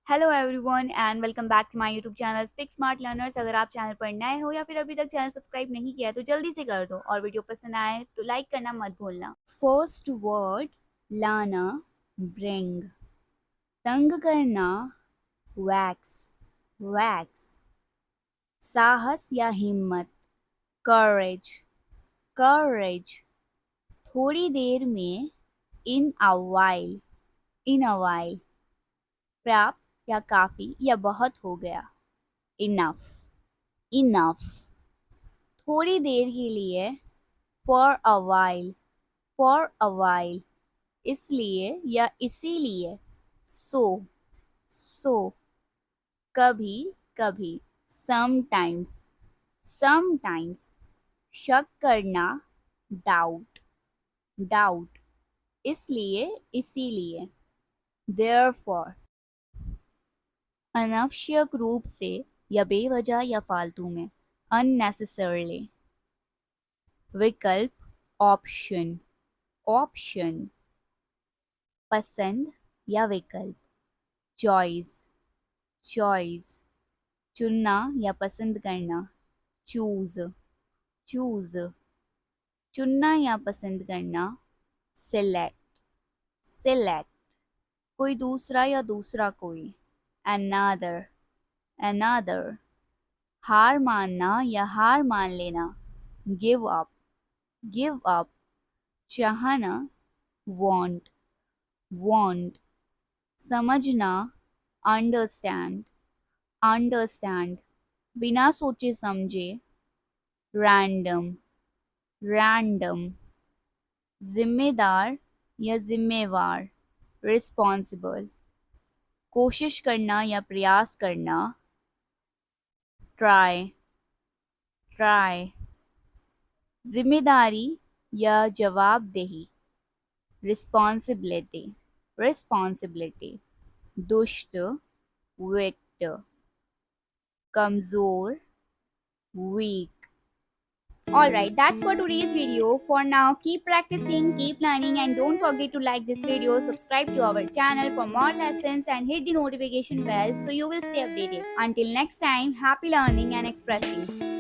Hello everyone and welcome back to my YouTube channel speak smart learners. अगर आप channel पर नए हो या फिर अभी तक चैनल सब्सक्राइब नहीं किया है तो जल्दी से कर दो और वीडियो पसंद आए तो लाइक करना मत भूलना। फर्स्ट वर्ड लाना ब्रिंग, तंग करना वैक्स वैक्स, साहस या हिम्मत करेज करेज, थोड़ी देर में इन अ वाइल प्राप्त या काफी या बहुत हो गया इनफ इनफ, थोड़ी देर के लिए फॉर अ वाइल, इसलिए या इसीलिए सो सो, कभी कभी समटाइम्स समटाइम्स, शक करना डाउट डाउट, इसलिए इसीलिए देयरफॉर, अनावश्यक रूप से या बेवजह या फालतू में unnecessarily, विकल्प ऑप्शन ऑप्शन, पसंद या विकल्प चॉइस चॉइस, चुनना या पसंद करना चूज चूज, चुनना या पसंद करना सिलेक्ट सिलेक्ट, कोई दूसरा या दूसरा कोई another another, हार मानना या हार मान लेना गिव अप, चाहना want, समझना अंडरस्टैंड, बिना सोचे समझे रैंडम, जिम्मेदार या जिम्मेवार रिस्पॉन्सिबल, कोशिश करना या प्रयास करना ट्राई, जिम्मेदारी या जवाबदेही रिस्पॉन्सिबिलिटी, दुष्ट विक्ट, कमजोर weak. Alright, that's for today's video. For now, keep practicing, keep learning, and don't forget to like this video, subscribe to our channel for more lessons, and hit the notification bell so you will stay updated. Until next time, happy learning and expressing.